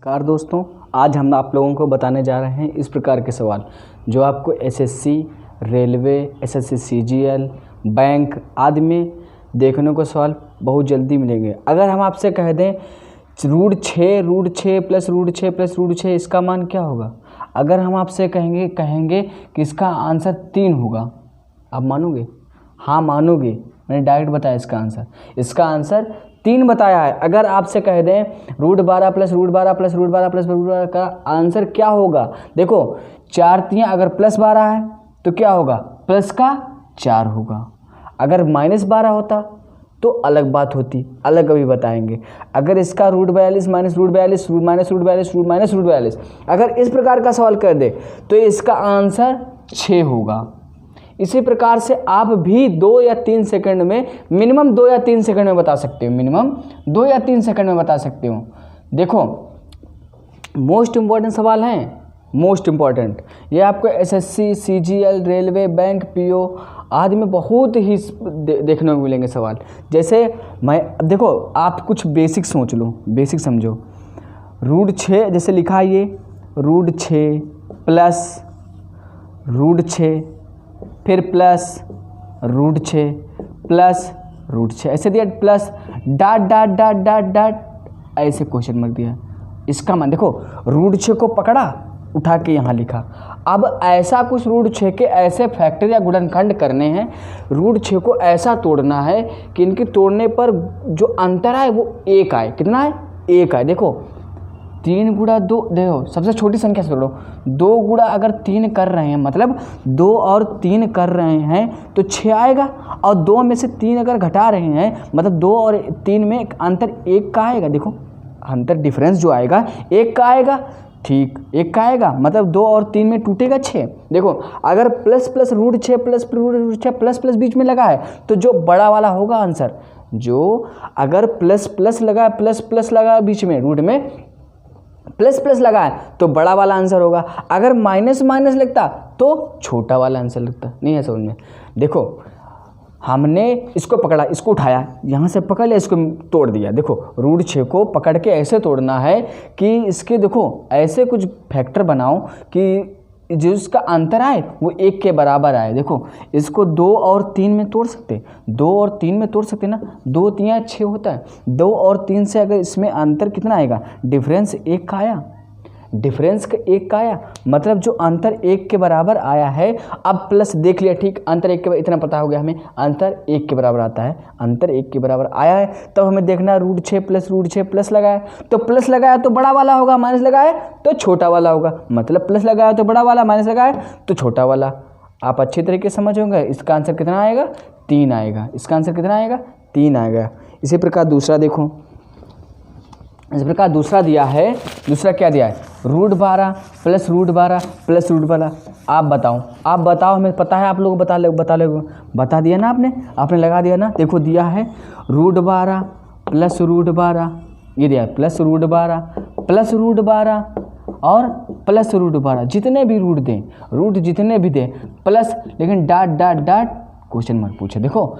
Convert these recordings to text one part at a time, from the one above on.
नमस्कार दोस्तों, आज हम आप लोगों को बताने जा रहे हैं इस प्रकार के सवाल जो आपको SSC, railway, SSC CGL, bank आदि में देखने को सवाल बहुत जल्दी मिलेंगे। अगर हम आपसे कह दें root 6 plus root 6 plus root 6 इसका मान क्या होगा? अगर हम आपसे कहेंगे कि इसका आंसर 3 होगा, आप मानोगे? हाँ मानोगे, मैंने डायरेक्ट बताया इसका आंसर 3 बताया है। अगर आपसे कह दें root 12 plus root 12 plus root 12 plus root 12 का आंसर क्या होगा? देखो 4 तियाँ अगर प्लस 12 है तो क्या होगा? प्लस का 4 होगा। अगर माइनस 12 होता तो अलग बात होती, अलग अभी बताएंगे। अगर इसका root 42 minus root 42 minus root 42 minus root 42 अगर इस प्रकार का सवाल कर दे तो इसका आंसर 6 होगा। इसी प्रकार से आप भी 2 या 3 सेकंड में, मिनिमम 2 या 3 सेकंड में बता सकते हो, मिनिमम 2 या 3 सेकंड में बता सकते हो। देखो मोस्ट इम्पॉर्टेंट सवाल हैं, मोस्ट इम्पॉर्टेंट। ये आपको SSC, CGL, railway, bank, PO आदि में बहुत ही देखने को मिलेंगे सवाल। जैसे देखो आप कुछ बेसिक सोच लो, बेसिक समझो। रूट 6 जैसे लिखा है, ये रूट 6 प्लस रूट 6 फिर प्लस रूट 6 प्लस रूट 6 ऐसे दिया, plus dot dot dot dot dot ऐसे क्वेश्चन मार्क दिया। इसका मान देखो, रूट 6 को पकड़ा उठा के यहाँ लिखा। अब ऐसा कुछ रूट 6 के ऐसे फैक्टर या गुणनखंड करने हैं, रूट 6 को ऐसा तोड़ना है कि इनके तोड़ने पर जो अंतर आए वो 1 आए। कितना है? 1 आए। देखो 3 गुणा 2, देखो सबसे छोटी संख्या से तोड़ो। 2 गुणा अगर 3 कर रहे हैं, मतलब 2 और 3 कर रहे हैं तो 6 आएगा। और 2 में से 3 अगर घटा रहे हैं, मतलब 2 और 3 में अंतर 1 का आएगा। देखो अंतर डिफरेंस जो आएगा 1 का आएगा, ठीक 1 का आएगा, मतलब 2 और 3 में टूटेगा 6। देखो अगर plus plus root 6 plus root 6 plus plus बीच में लगा है तो जो बड़ा वाला होगा आंसर, जो अगर प्लस प्लस लगा, प्लस प्लस लगा बीच में, रूट में प्लस प्लस लगा है तो बड़ा वाला आंसर होगा। अगर माइनस माइनस लगता तो छोटा वाला आंसर लगता। नहीं है समझ में? देखो हमने इसको पकड़ा, इसको उठाया, यहाँ से पकड़ लिया, इसको तोड़ दिया। देखो रूट 6 को पकड़ के ऐसे तोड़ना है कि इसके देखो ऐसे कुछ फैक्टर बनाओ कि जो इसका अंतर आए वो 1 के बराबर आए। देखो इसको 2 और 3 में तोड़ सकते, 2 और 3 में तोड़ सकते ना, 2 तियाँ 6 होता है। 2 और 3 से अगर इसमें अंतर कितना आएगा? डिफरेंस 1 का आया, डिफरेंस का 1 का आया, मतलब जो अंतर 1 के बराबर आया है। अब प्लस देख लिया, ठीक, अंतर 1 के, इतना पता हो गया हमें, अंतर 1 के बराबर आता है, अंतर 1 के बराबर आया है। तब हमें देखना रूट 6 प्लस लगाया तो प्लस लगाया तो बड़ा वाला होगा, माइनस लगाया तो छोटा वाला होगा, मतलब प्लस लगाया तो बड़ा वाला, माइनस लगाया तो छोटा वाला। आप अच्छी तरीके से समझोगे। इसका आंसर कितना आएगा? 3 आएगा। इसका आंसर कितना आएगा? 3 आएगा। इसी प्रकार दूसरा देखो, इस प्रकार दूसरा दिया है। दूसरा क्या दिया है? Root 12 plus root 12 plus root 12। आप बताओ, हमें पता है, आप लोग बता दिया ना, आपने लगा दिया ना। देखो दिया है रूट 12 प्लस रूट 12, ये दिया है प्लस रूट 12 प्लस रूट 12 और प्लस रूट 12। जितने भी रूट दें, रूट जितने भी दें प्लस, लेकिन dot dot dot question mark पूछे। देखो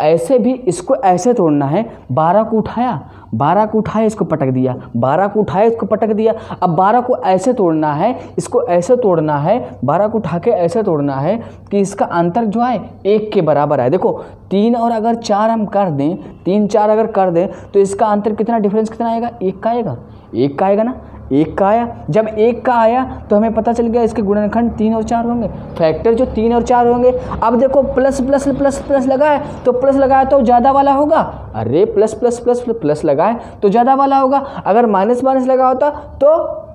ऐसे भी इसको ऐसे तोड़ना है। 12 को उठाया इसको पटक दिया, 12 को उठाया इसको पटक दिया। अब 12 को ऐसे तोड़ना है, इसको ऐसे तोड़ना है, 12 को उठा के ऐसे तोड़ना है कि इसका अंतर जो है 1 के बराबर आए। देखो 3 और अगर 4 हम कर दें, 3 4 अगर कर दें तो इसका अंतर कितना, डिफरेंस कितना आएगा? 1 का आएगा, 1 का आएगा ना, 1 का आया। जब 1 का आया तो हमें पता चल गया इसके गुणनखंड 3 और 4 होंगे, फैक्टर जो 3 और 4 होंगे। अब देखो प्लस प्लस प्लस प्लस लगा है तो प्लस लगाया तो ज़्यादा वाला होगा। अरे प्लस प्लस प्लस प्लस लगाए तो ज़्यादा वाला होगा। अगर माइनस माइनस लगा होता तो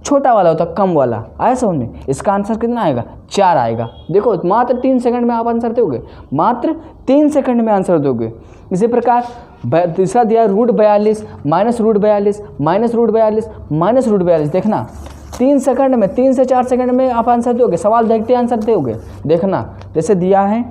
छोटा वाला होता, कम वाला। आया समझ में? इसका आंसर कितना आएगा? 4 आएगा। देखो मात्र 3 सेकंड में आप आंसर दोगे, मात्र 3 सेकंड में आंसर दोगे। इसी प्रकार तीसरा दिया root 42 minus root 42 minus root 42 minus root 42। देखना 3 सेकंड में, 3 से 4 सेकंड में आप आंसर दोगे। सवाल देखते आंसर दोगे। देखना जैसे दिया है,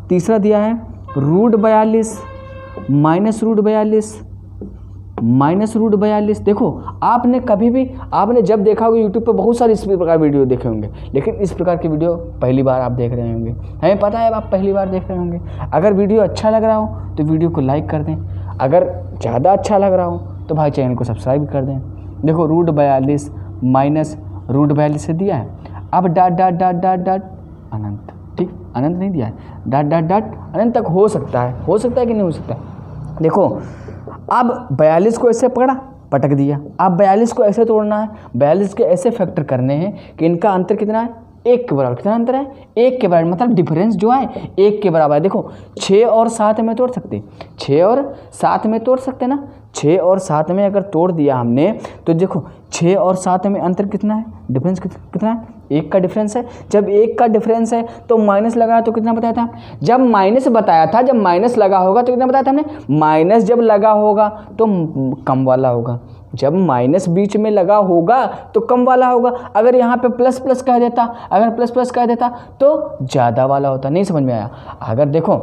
तीसरा दिया है root 42 minus root 42 minus root 42। देखो आपने कभी भी, आपने जब देखा होगा यूट्यूब पे बहुत सारे इस प्रकार वीडियो देखे होंगे, लेकिन इस प्रकार की वीडियो पहली बार आप देख रहे होंगे। हमें पता है आप पहली बार देख रहे होंगे। अगर वीडियो अच्छा लग रहा हो तो वीडियो को लाइक कर दें, अगर ज़्यादा अच्छा लग रहा हो तो भाई चैनल को सब्सक्राइब कर दें। देखो √42 माइनस √42 से दिया है, अब dot dot dot dot dot अनंत, ठीक, अनंत नहीं दिया है, डॉट डॉट डॉट अनंत तक हो सकता है कि नहीं हो सकता है। देखो अब 42 को ऐसे पकड़ा, पटक दिया, अब 42 को ऐसे तोड़ना है, 42 के ऐसे फैक्टर करने हैं कि इनका अंतर कितना है, 1 के बराबर। कितना अंतर है, 1 के बराबर, मतलब डिफरेंस जो है 1 के बराबर है। देखो 6 और 7 में तोड़ सकते, 6 और 7 में तोड़ सकते ना, 6 और 7 में अगर तोड़ दिया हमने तो देखो 6 और 7 में अंतर कितना है, डिफरेंस कितना है, 1 का डिफरेंस है। जब 1 का डिफरेंस है तो माइनस लगाया तो कितना बताया था, जब माइनस बताया था, जब माइनस लगा होगा तो कितना बताया था हमने, माइनस जब लगा होगा तो कम वाला होगा, जब माइनस बीच में लगा होगा तो कम वाला होगा। अगर यहाँ पे प्लस प्लस कह देता, अगर प्लस प्लस कह देता तो ज़्यादा वाला होता। नहीं समझ में आया। अगर देखो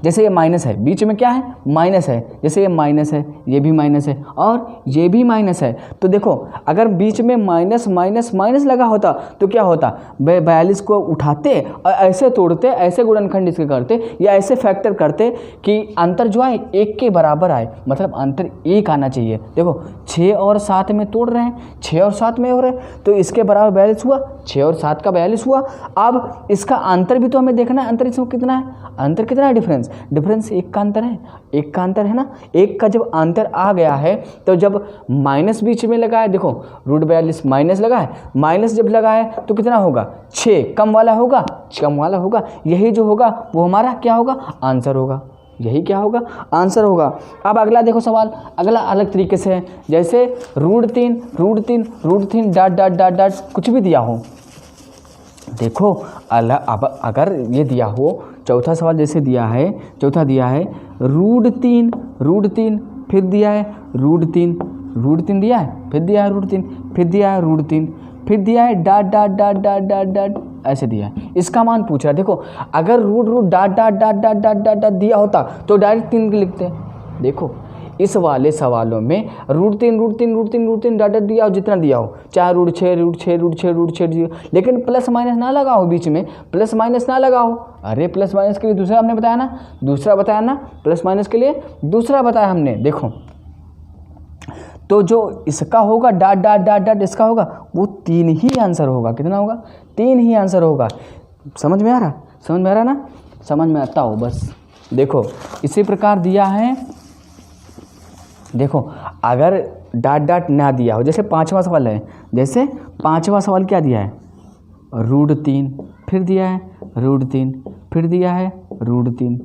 जैसे ये माइनस है, बीच में क्या है, माइनस है, जैसे ये माइनस है, ये भी माइनस है और ये भी माइनस है, तो देखो अगर बीच में माइनस माइनस माइनस लगा होता तो क्या होता, 42 को उठाते और ऐसे तोड़ते, ऐसे गुणनखंड इसके करते या ऐसे फैक्टर करते कि अंतर जो है 1 के बराबर आए, मतलब अंतर 1 आना चाहिए। देखो 6 और 7 में तोड़ रहे हैं, 6 और 7 में हो रहे हैं तो इसके बराबर 42 हुआ, 6 और 7 का 42 हुआ। अब इसका अंतर भी तो हमें देखना है, अंतर इसमें कितना है, अंतर कितना है, डिफरेंस 1 का अंतर है, 1 का अंतर है ना। 1 का जब अंतर आ गया है तो जब माइनस बीच में लगा है, देखो √42 माइनस लगा है, माइनस जब लगा है तो कितना होगा, 6 कम वाला होगा, कम वाला होगा, यही जो होगा वो हमारा क्या होगा, आंसर होगा, यही क्या होगा, आंसर होगा। अब अगला देखो सवाल, अगला अलग तरीके से है, जैसे √3 डॉट डॉट डॉट डॉट कुछ भी दिया हो। देखो अब अगर ये दिया हो, चौथा सवाल जैसे दिया है, चौथा दिया है √3 फिर दिया है √3 दिया है, फिर दिया है √3 फिर दिया है √3 फिर दिया है dot dot dot dot dot dot ऐसे दिया है, इसका मान पूछ रहा है। देखो अगर root dot dot dot dot dot dot dot दिया होता तो डायरेक्ट 3 लिखते। देखो इस वाले सवालों में √3 डॉट दिया हो, जितना दिया हो, चाहे √6 दिया, लेकिन प्लस माइनस ना लगा हो, बीच में प्लस माइनस ना लगा हो। अरे प्लस माइनस के लिए दूसरा हमने बताया ना, दूसरा बताया ना, प्लस माइनस के लिए दूसरा बताया हमने। देखो तो जो इसका होगा डॉट डॉट डॉट डॉट इसका होगा वो 3 ही आंसर होगा। कितना होगा, 3 ही आंसर होगा। समझ में आ रहा, समझ में आ रहा ना, समझ में आता हो बस। देखो इसी प्रकार दिया है, देखो अगर डॉट डॉट ना दिया हो, जैसे 5वां सवाल है, जैसे 5वां सवाल क्या दिया है, √3 फिर दिया है √3 फिर दिया है √3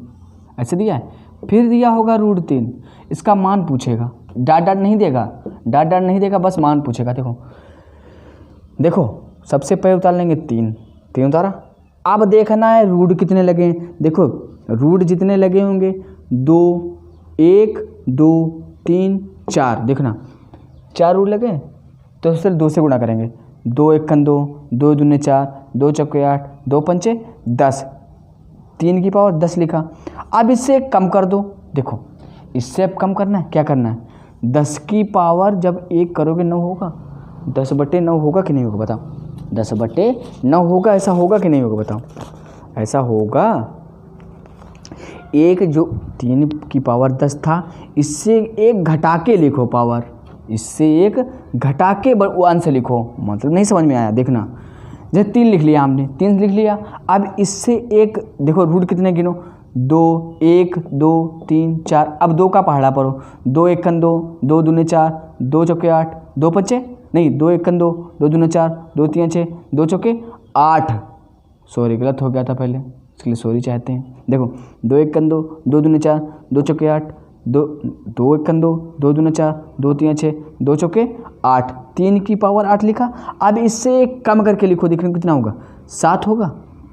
ऐसे दिया है, फिर दिया होगा √3, इसका मान पूछेगा, डॉट डॉट नहीं देगा, डॉट डॉट नहीं देगा, बस मान पूछेगा। देखो सबसे पहले उतार लेंगे 3 उतारा। अब देखना है रूट कितने लगे। देखो रूट जितने लगे होंगे 2 1 2 3 4, देखना 4 रूट लगे तो सिर्फ 2 से गुणा करेंगे, 2 1 2 2 दूने 4 2 चौके 8 2 पंचे 10, 3 की पावर 10 लिखा। अब इससे कम कर दो। देखो इससे अब कम करना है, क्या करना है, 10 की पावर जब 1 करोगे 9 होगा, 10/9 होगा कि नहीं होगा बताओ, 10/9 होगा, ऐसा होगा कि नहीं होगा बताओ, ऐसा होगा। एक जो 3 की पावर 10 था, इससे एक घटा के लिखो पावर, इससे एक घटा के आंसर लिखो, मतलब नहीं समझ में आया। देखना जैसे 3 लिख लिया हमने, 3 लिख लिया, अब इससे एक देखो रूट कितने गिनो, 2 1 2 3 4, अब 2 का पहाड़ा पढ़ो, 2 1 2 2 दूने 4 2 चौके 8 2 पंचे नहीं 2 1 2 2 दूने 4 2 3 6 2 चौके 8, सॉरी गलत हो गया था पहले, इसके लिए सॉरी चाहते हैं। देखो 2 1 2 2 दूने 4 2 चौके 8 2 1 2 2 दूने 4 2 3 6 2 चौके 8, 3 की पावर 8 लिखा। अब इससे कम करके लिखो, देखने कितना होगा, 7 होगा।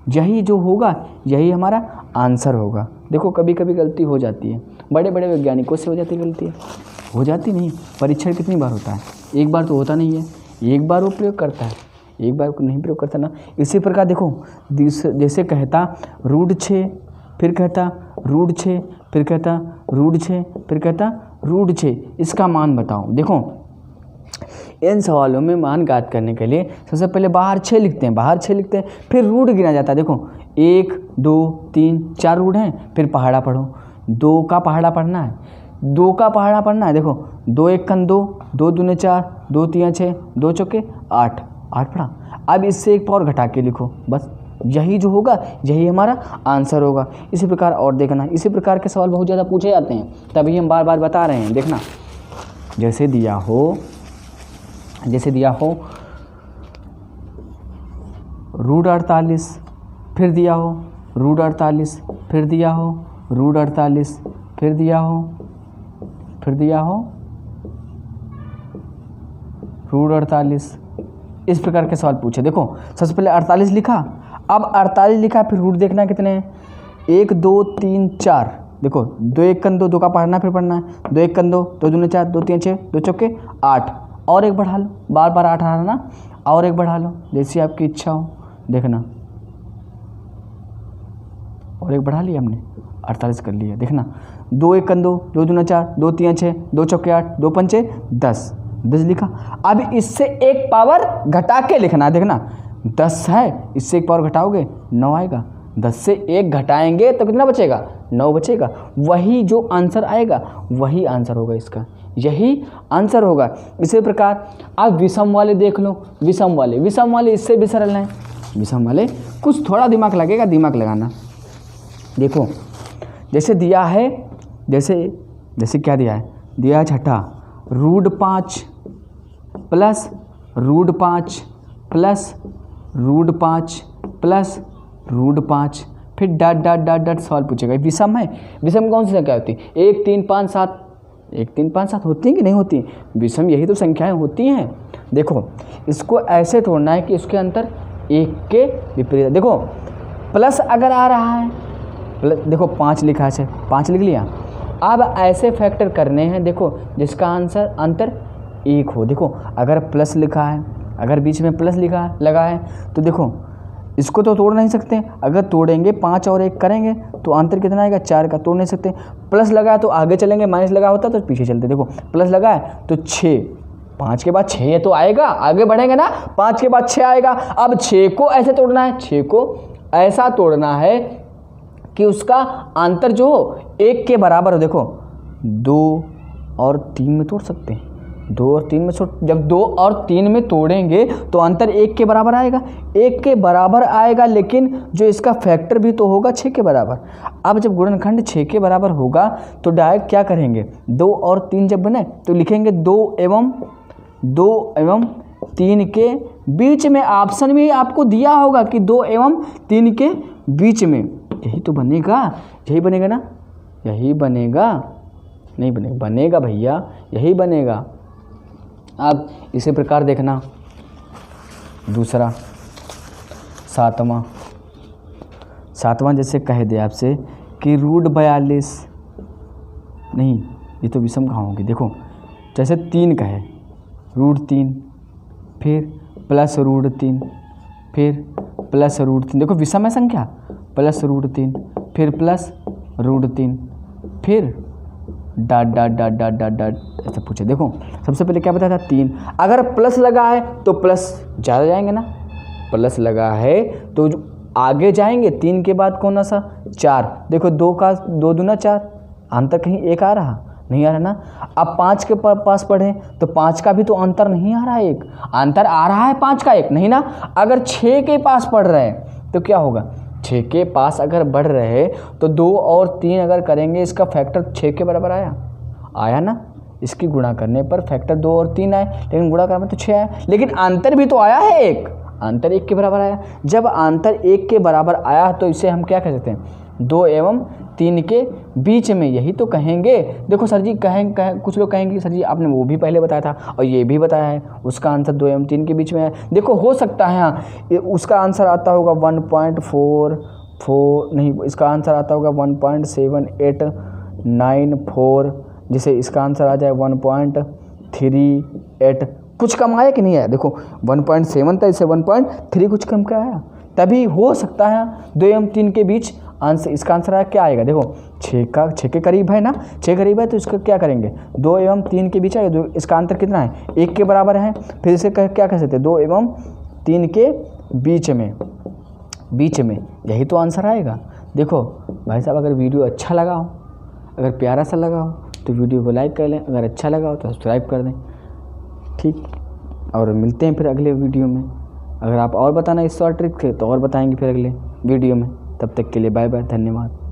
यही जो होगा यही हमारा आंसर होगा। देखो कभी कभी गलती हो जाती है, बड़े बड़े वैज्ञानिकों से हो जाती है गलती, हो जाती नहीं। परीक्षण कितनी बार होता है, एक बार तो होता नहीं है, एक बार वो प्रयोग करता है, एक बार को नहीं प्रयोग करता ना। इसी प्रकार देखो जैसे कहता √6 फिर कहता √6 फिर कहता √6 फिर कहता √6, इसका मान बताओ। देखो इन सवालों में मान ज्ञात करने के लिए सबसे पहले बाहर 6 लिखते हैं, बाहर 6 लिखते हैं, फिर रूट गिना जाता है। देखो 1 2 3 4 रूट हैं, फिर पहाड़ा पढ़ो, 2 का पहाड़ा पढ़ना है, 2 का पहाड़ा पढ़ना है। देखो 2 एक कन 2, 2 दूने 4, 2 तियाँ 6, 2 चौके 8, 8 पड़ा। अब इससे एक पावर घटा के लिखो, बस यही जो होगा यही हमारा आंसर होगा। इसी प्रकार और देखना, इसी प्रकार के सवाल बहुत ज़्यादा पूछे जाते हैं, तभी हम बार बार बता रहे हैं। देखना, जैसे दिया हो √48, फिर दिया हो √48, फिर दिया हो √48, फिर दिया हो √48। इस प्रकार के सवाल पूछे। देखो सबसे पहले 48 लिखा, अब 48 लिखा, फिर रूट देखना कितने हैं, 1 2 3 4। देखो 2 एक कन 2, 2 का पढ़ना फिर पढ़ना है, 2 एक कन 2, 2 दूने 4, 2 तियाँ 6, 2 चौके 8, और एक बढ़ा लो, बार बार 8 आ रहा ना, और एक बढ़ा लो जैसी आपकी इच्छा हो। देखना और एक बढ़ा लिया हमने, 48 कर लिया। देखना 2 एक कन 2, 2 दूना 4, 2 तियाँ 6, 2 चौके 8, 2 पंचे 10, 10 लिखा। अब इससे एक पावर घटा के लिखना। देखना 10 है, इससे एक पावर घटाओगे 9 आएगा, 10 से 1 घटाएंगे तो कितना बचेगा, 9 बचेगा। वही जो आंसर आएगा वही आंसर होगा, इसका यही आंसर होगा। इसी प्रकार आप विषम वाले देख लो, विषम वाले इससे भी सरल हैं। विषम वाले कुछ थोड़ा दिमाग लगेगा, दिमाग लगाना। देखो जैसे दिया है, जैसे क्या दिया है, दिया है छठा √5 प्लस √5 प्लस √5 प्लस √5, फिर डॉट डॉट डॉट डॉट सवाल पूछेगा। विषम है, विषम कौन सी संख्या होती है, 1 3 5 7, 1 3 5 7 होती हैं कि नहीं होती, विषम यही तो संख्याएं होती हैं। देखो इसको ऐसे तोड़ना है कि इसके अंतर 1 के विपरीत। देखो प्लस अगर आ रहा है, देखो 5 लिखा है, 5 लिख लिया। अब ऐसे फैक्टर करने हैं, देखो जिसका आंसर अंतर 1 हो। देखो अगर प्लस लिखा है, अगर बीच में प्लस लगा है तो देखो इसको तो तोड़ नहीं सकते, अगर तोड़ेंगे 5 और 1 करेंगे तो अंतर कितना आएगा, 4 का, तोड़ नहीं सकते। प्लस लगा है तो आगे चलेंगे, माइनस लगा होता तो पीछे चलते। देखो प्लस लगा है तो 6, 5 के बाद 6 तो आएगा, आगे बढ़ेंगे ना, 5 के बाद 6 आएगा। अब 6 को ऐसे तोड़ना है, 6 को ऐसा तोड़ना है कि उसका अंतर जो हो 1 के बराबर हो। देखो 2 और 3 में तोड़ सकते हैं, 2 और 3 में जब 2 और 3 में तोड़ेंगे तो अंतर 1 के बराबर आएगा, 1 के बराबर आएगा, लेकिन जो इसका फैक्टर भी तो होगा 6 के बराबर। अब जब गुणनखंड 6 के बराबर होगा तो डायरेक्ट क्या करेंगे, 2 और 3 जब बने तो लिखेंगे 2 एवं 3 के बीच में। ऑप्शन में आपको दिया होगा कि 2 एवं 3 के बीच में, यही तो बनेगा, यही बनेगा ना, यही बनेगा, नहीं बनेगा, बनेगा भैया, यही बनेगा। अब इसी प्रकार देखना दूसरा सातवां जैसे कह दे आपसे कि √42, नहीं ये तो विषम कहाँ होगी। देखो जैसे 3 कहे, √3 फिर प्लस √3 फिर प्लस √3, देखो विषम है संख्या, प्लस √3 फिर प्लस √3 फिर dot dot dot dot dot dot ऐसे पूछे। देखो सबसे पहले क्या बताया था, 3, अगर प्लस लगा है तो प्लस ज़्यादा जाएंगे ना, प्लस लगा है तो आगे जाएंगे, 3 के बाद कौन सा 4। देखो 2 का 2 दूना 4, अंतर कहीं 1 आ रहा, नहीं आ रहा ना। अब 5 के पास पढ़ें तो 5 का भी तो अंतर नहीं आ रहा है, 1 अंतर आ रहा है 5 का 1 नहीं ना। अगर 6 के पास पढ़ रहे हैं तो क्या होगा, 6 के पास अगर बढ़ रहे तो 2 और 3 अगर करेंगे, इसका फैक्टर 6 के बराबर आया ना। इसकी गुणा करने पर फैक्टर 2 और 3 आए, लेकिन गुणा करने में तो 6 आया, लेकिन अंतर भी तो आया है 1, अंतर 1 के बराबर आया। जब अंतर 1 के बराबर आया तो इसे हम क्या कह सकते हैं, 2 एवं 3 के बीच में, यही तो कहेंगे। देखो सर जी कुछ लोग कहेंगे सर जी आपने वो भी पहले बताया था और ये भी बताया है, उसका आंसर 2 एवं 3 के बीच में है। देखो हो सकता है हाँ, उसका आंसर आता होगा 1.44, नहीं इसका आंसर आता होगा 1.7894, जैसे इसका आंसर आ जाए 1.38, कुछ कम आया कि नहीं आया। देखो 1.7 था, इससे 1.3 कुछ कम क्या आया, तभी हो सकता है 2 एवं 3 के बीच आंसर। इसका आंसर आया क्या आएगा, देखो 6 के करीब है ना, 6 करीब है तो इसका क्या करेंगे, 2 एवं 3 के बीच आएगा। इसका अंतर कितना है, 1 के बराबर है, फिर इसे क्या कह सकते हैं, 2 एवं 3 के बीच में, यही तो आंसर आएगा। देखो भाई साहब अगर वीडियो अच्छा लगा हो, अगर प्यारा सा लगा हो तो वीडियो को लाइक कर लें, अगर अच्छा लगा हो तो सब्सक्राइब कर दें। ठीक, और मिलते हैं फिर अगले वीडियो में। अगर आप और बताना इस शॉर्ट ट्रिक के तो और बताएंगे फिर अगले वीडियो में। तब तक के लिए बाय बाय, धन्यवाद।